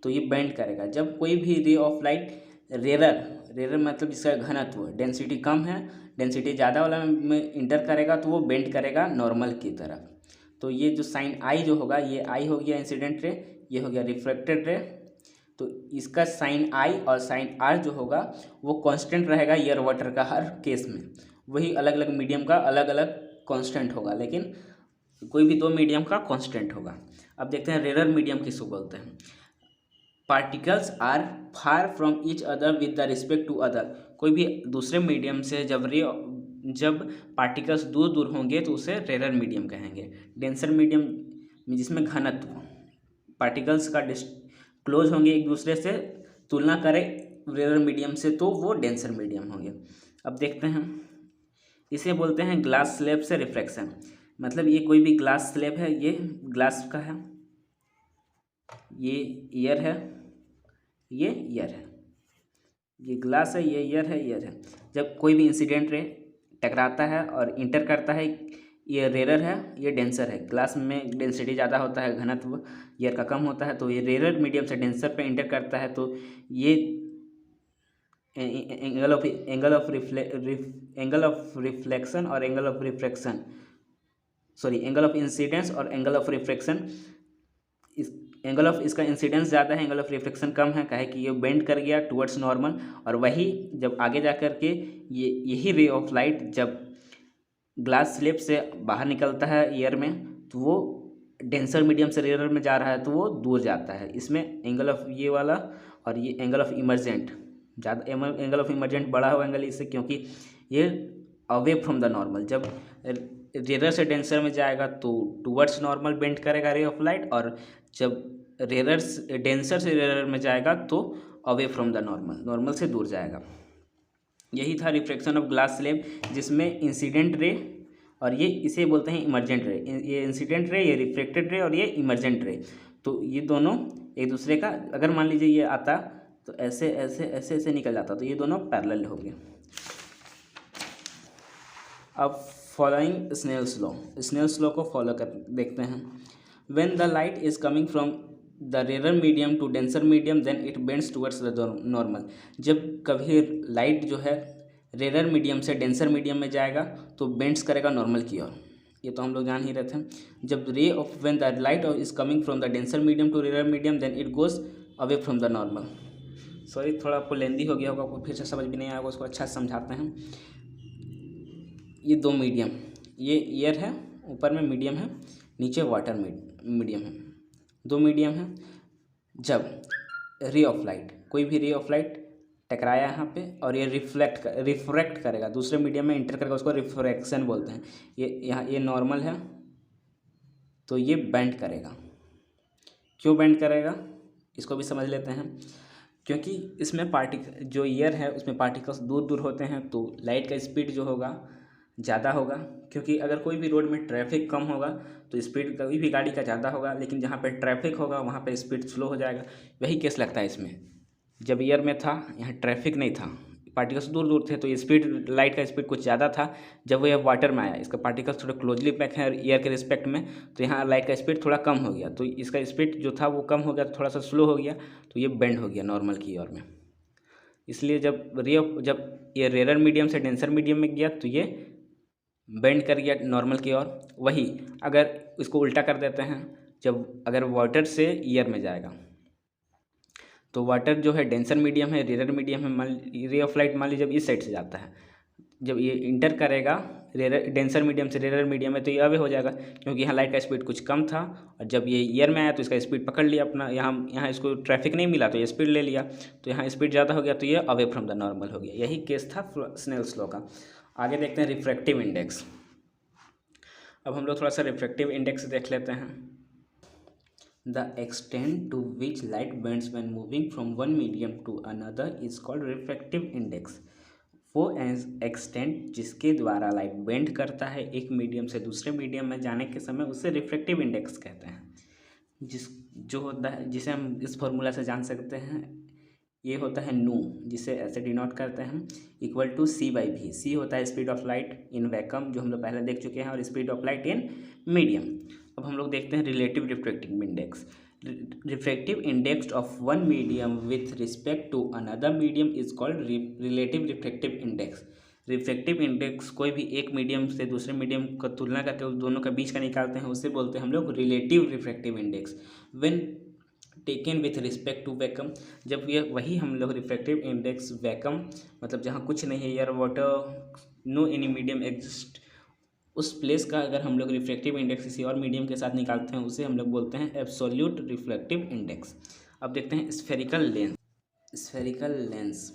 तो ये बेंड करेगा। जब कोई भी रे ऑफ लाइट रेरर मतलब जिसका घनत्व डेंसिटी कम है, डेंसिटी ज़्यादा वाला में इंटर करेगा तो वो बेंड करेगा नॉर्मल की तरफ। तो ये जो साइन आई जो होगा, ये आई हो गया इंसिडेंट रे, ये हो गया रिफ्लेक्टेड रे, तो इसका साइन आई और साइन आर जो होगा वो कांस्टेंट रहेगा एयर वाटर का हर केस में। वही अलग अलग मीडियम का अलग अलग कांस्टेंट होगा, लेकिन कोई भी 2 मीडियम का कांस्टेंट होगा। अब देखते हैं रेरर मीडियम किसको बोलते हैं। Particles are far from each other with the respect to other. कोई भी दूसरे मीडियम से जब पार्टिकल्स दूर दूर होंगे तो उसे रेरर मीडियम कहेंगे। डेंसर मीडियम जिसमें घनत्व क्लोज होंगे एक दूसरे से, तुलना करें रेयर मीडियम से तो वो डेंसर मीडियम होंगे। अब देखते हैं, इसे बोलते हैं ग्लास स्लैब से रिफ्रैक्शन। मतलब ये कोई भी ग्लास स्लैब है, ये ग्लास का है, ये ईयर है, ये ईयर है, ये ग्लास है, ये ईयर है, ईयर है। जब कोई भी इंसिडेंट रे टकराता है और इंटर करता है, ये रेरर है, ये डेंसर है। ग्लास में डेंसिटी ज़्यादा होता है, घनत्व ईयर का कम होता है, तो ये रेरर मीडियम से डेंसर पे इंटर करता है, तो ये एंगल ऑफ रिफ्लेक्शन और angle of refraction, sorry angle of incidence और एंगल ऑफ रिफ्रैक्शन, इस एंगल ऑफ इसका इंसिडेंस ज़्यादा है, एंगल ऑफ रिफ्लेक्शन कम है, काहे कि ये बेंड कर गया टुवर्ड्स नॉर्मल। और वही जब आगे जा कर के यही रे ऑफ लाइट जब ग्लास स्लैब से बाहर निकलता है ईयर में, तो वो डेंसर मीडियम से रेयर में जा रहा है, तो वो दूर जाता है। इसमें एंगल ऑफ ये वाला और ये एंगल ऑफ इमरजेंट, ज़्यादा एंगल ऑफ इमरजेंट बड़ा हुआ एंगल इससे, क्योंकि ये अवे फ्रॉम द नॉर्मल, जब रेयर से डेंसर में जाएगा तो टुवर्ड्स नॉर्मल बेंड करेगा रे ऑफ लाइट, और जब डेंसर से रेयर में जाएगा तो away from the normal, normal से दूर जाएगा। यही था रिफ्रैक्शन ऑफ ग्लास स्लैब, जिसमें इंसिडेंट रे और ये इसे बोलते हैं इमरजेंट रे। ये इंसिडेंट रे, ये रिफ्लेक्टेड रे और ये इमरजेंट रे, तो ये दोनों एक दूसरे का, अगर मान लीजिए ये आता तो ऐसे ऐसे ऐसे ऐसे निकल जाता, तो ये दोनों पैरेलल हो गए। अब फॉलोइंग स्नेल्स लॉ को फॉलो कर देखते हैं। When the light is coming from the rare medium to denser medium then it bends towards the normal. जब कभी लाइट जो है रेयर मीडियम से डेंसर मीडियम में जाएगा तो बेंड्स करेगा नॉर्मल की ओर, ये तो हम लोग जान ही रहे थे। जब when the light is coming from the denser medium to rare medium then it goes away from the normal. Sorry थोड़ा आपको लेंदी हो गया होगा, आपको फिर से समझ भी नहीं आएगा, उसको अच्छा से समझाते हैं। ये दो मीडियम, ये ईयर है, ऊपर में मीडियम है, नीचे वाटर मीडियम है, दो मीडियम है। जब रे ऑफ लाइट, कोई भी रे ऑफ लाइट टकराया यहाँ पे और ये रिफ्रैक्ट करेगा, दूसरे मीडियम में इंटर करेगा, उसको रिफ्रैक्शन बोलते हैं। ये यहाँ ये नॉर्मल है तो ये बेंड करेगा। क्यों बेंड करेगा इसको भी समझ लेते हैं। क्योंकि इसमें जो ईयर है उसमें पार्टिकल्स दूर दूर होते हैं, तो लाइट का स्पीड जो होगा ज़्यादा होगा। क्योंकि अगर कोई भी रोड में ट्रैफिक कम होगा तो स्पीड कभी भी गाड़ी का ज़्यादा होगा, लेकिन जहाँ पे ट्रैफिक होगा वहाँ पे स्पीड स्लो हो जाएगा। वही केस लगता है इसमें। जब ईयर में था यहाँ ट्रैफिक नहीं था, पार्टिकल्स दूर दूर थे, तो ये स्पीड लाइट का स्पीड कुछ ज़्यादा था। जब वो वाटर में आया, इसका पार्टिकल्स थोड़ा क्लोजली पैक है ईयर के रिस्पेक्ट में, तो यहाँ लाइट का स्पीड थोड़ा कम हो गया, तो इसका स्पीड जो था वो कम हो गया, तो थोड़ा सा स्लो हो गया, तो ये बेंड हो गया नॉर्मल की ओर में। इसलिए जब ये रेयर मीडियम से डेंसर मीडियम में गया तो ये बेंड कर गया नॉर्मल की ओर। वही अगर इसको उल्टा कर देते हैं, जब अगर वाटर से ईयर में जाएगा तो वाटर जो है डेंसर मीडियम है, रेयर मीडियम है। रे ऑफ लाइट मान लीजिए जब इस साइड से जाता है, जब ये इंटर करेगा डेंसर मीडियम से रेयर मीडियम में, तो ये अवे हो जाएगा, क्योंकि यहाँ लाइट का स्पीड कुछ कम था, और जब ये ईयर में आया तो इसका स्पीड पकड़ लिया अपना। यहाँ इसको ट्रैफिक नहीं मिला तो ये स्पीड ले लिया, तो यहाँ स्पीड ज़्यादा हो गया, तो ये अवे फ्रॉम द नॉर्मल हो गया। यही केस था स्नेल्स लॉ का। आगे देखते हैं रिफ्रैक्टिव इंडेक्स। अब हम लोग थोड़ा सा रिफ्रैक्टिव इंडेक्स देख लेते हैं। The extent to which light bends when moving from one medium to another is called refractive index. वो एक्सटेंट जिसके द्वारा लाइट बेंड करता है एक मीडियम से दूसरे मीडियम में जाने के समय, उसे रिफ्रैक्टिव इंडेक्स कहते हैं। जो होता है, जिसे हम इस फॉर्मूला से जान सकते हैं, ये होता है नू, जिसे ऐसे डिनोट करते हैं इक्वल टू C/V। C होता है speed of light in vacuum, जो हम लोग पहले देख चुके हैं, और speed of light in medium. अब हम लोग देखते हैं relative refractive index. Refractive index of one medium with respect to another medium is called relative refractive index. Refractive index कोई भी एक मीडियम से दूसरे मीडियम का तुलना करके उस दोनों का बीच का निकालते हैं, उससे बोलते हैं हम लोग relative refractive index. When taken with respect to vacuum, जब ये वही हम लोग रिफ्रैक्टिव इंडेक्स वैक्यूम, मतलब जहाँ कुछ नहीं है, air water no any medium exist, उस प्लेस का अगर हम लोग रिफ्रैक्टिव इंडेक्स किसी और मीडियम के साथ निकालते हैं, उसे हम लोग बोलते हैं एब्सोल्यूट रिफ्रैक्टिव इंडेक्स। अब देखते हैं स्फेरिकल लेंस।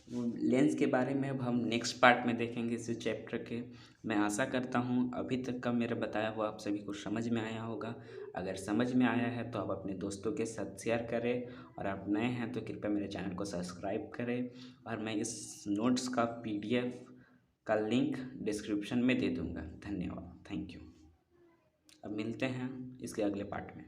लेंस के बारे में अब हम नेक्स्ट पार्ट में देखेंगे इस चैप्टर के। मैं आशा करता हूँ अभी तक का मेरा बताया हुआ आप सभी को समझ में आया होगा। अगर समझ में आया है तो आप अपने दोस्तों के साथ शेयर करें, और आप नए हैं तो कृपया मेरे चैनल को सब्सक्राइब करें। और मैं इस नोट्स का PDF का लिंक डिस्क्रिप्शन में दे दूँगा। धन्यवाद, थैंक यू। अब मिलते हैं इसके अगले पार्ट में।